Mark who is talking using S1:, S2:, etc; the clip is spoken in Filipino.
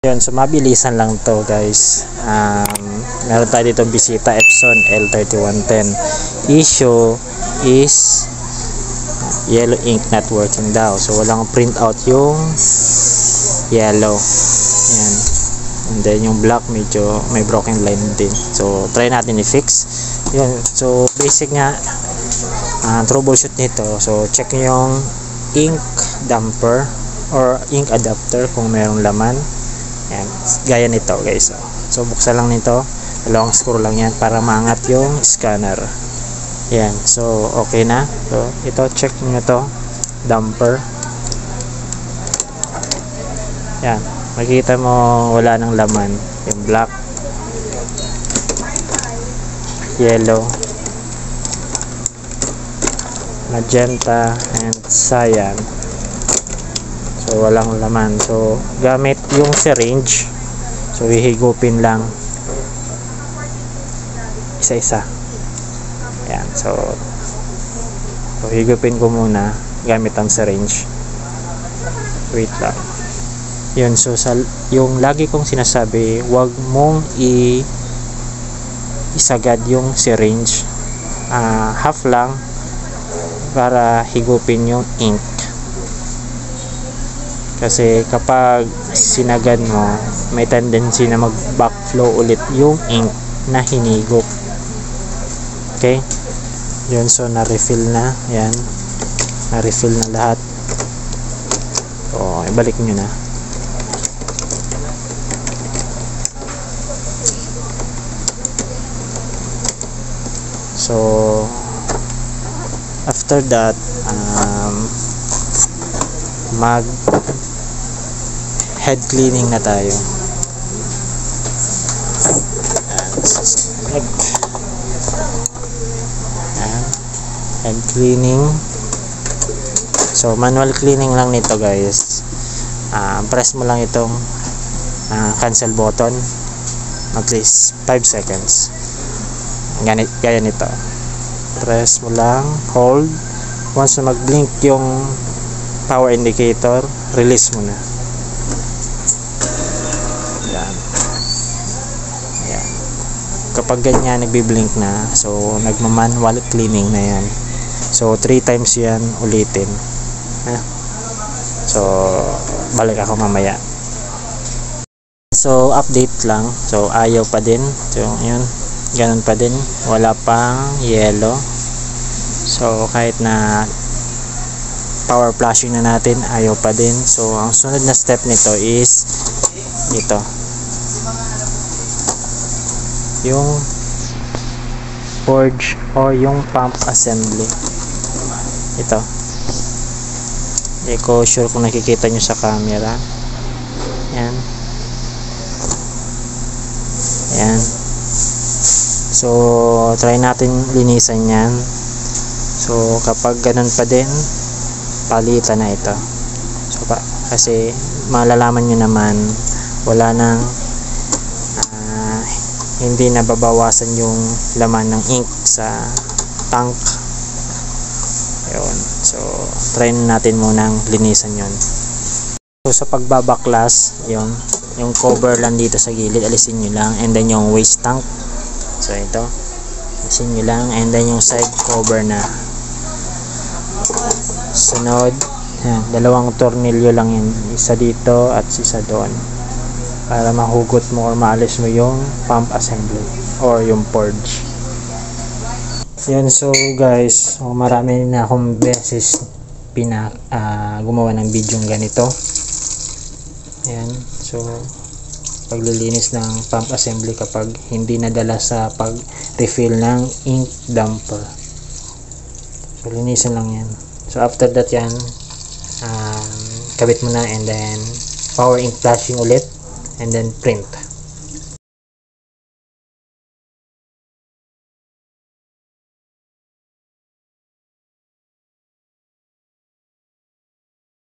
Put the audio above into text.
S1: Yun, so mabilisan lang to guys. Meron tayo dito bisita, Epson L3110. Issue is yellow ink not working daw. So walang print out yung yellow. Yan. And then yung black medyo may broken line din. So try natin i-fix. Yun. So basic nga troubleshoot nito. So check nyo yung ink damper or ink adapter kung mayroong laman. Yan, gaya nito guys. So buksan lang nito, dalawang screw lang yan para maangat yung scanner. Yan, so okay na. So ito, check nyo to, damper. Yan, makikita mo wala nang laman. Yung black, yellow, magenta, and cyan. So walang laman. So gamit yung syringe. So hihigupin lang isa-isa. Ayan. So higupin ko muna gamit ang syringe. Wait lang. Yun. So yung lagi kong sinasabi, wag mong isagad yung syringe. Half lang para higupin yung ink. Kasi kapag sinagad mo, may tendency na mag-backflow ulit yung ink na hinigop. Okay? Yun, so na-refill na. Yan. Na-refill na lahat. So, ibalik nyo na. So, after that, mag head cleaning na tayo. Head cleaning. So manual cleaning lang nito guys. Press mo lang itong cancel button at least 5 seconds. Gaya nito. Press mo lang, hold. Once na mag-blink yung power indicator, release mo na. Yan. Yan. Kapag ganyan nagbi-blink na, so nagma-manual cleaning na yan. So 3 times yan ulitin. So balik ako mamaya. So update lang. So ayaw pa din. So yun, ganun pa din. Wala pang yellow. So kahit na power flushing na natin, ayaw pa din. So ang sunod na step nito is ito, yung forge o yung pump assembly. Ito, hindi ko sure kung nakikita nyo sa camera. Yan. Yan. So try natin linisan yan. So kapag ganun pa din, palitan na ito. So kasi malalaman nyo naman wala nang hindi nababawasan yung laman ng ink sa tank. Ayun. So try natin munang linisan yon. So sa pagbabaklas, yung cover lang dito sa gilid, alisin nyo lang, and then yung waste tank. So ito, alisin nyo lang, and then yung side cover na. Sunod, yan, dalawang tornilyo lang yan, isa dito at isa doon, para mahugot mo or maalis mo yung pump assembly or yung forge. Yan. So guys, marami na akong beses gumawa ng video ganito. Yan. So paglilinis ng pump assembly kapag hindi nadala sa pag-refill ng ink damper. So linisin lang yan. So after that yan, kabit mo na, and then power ink flashing ulit, and then print.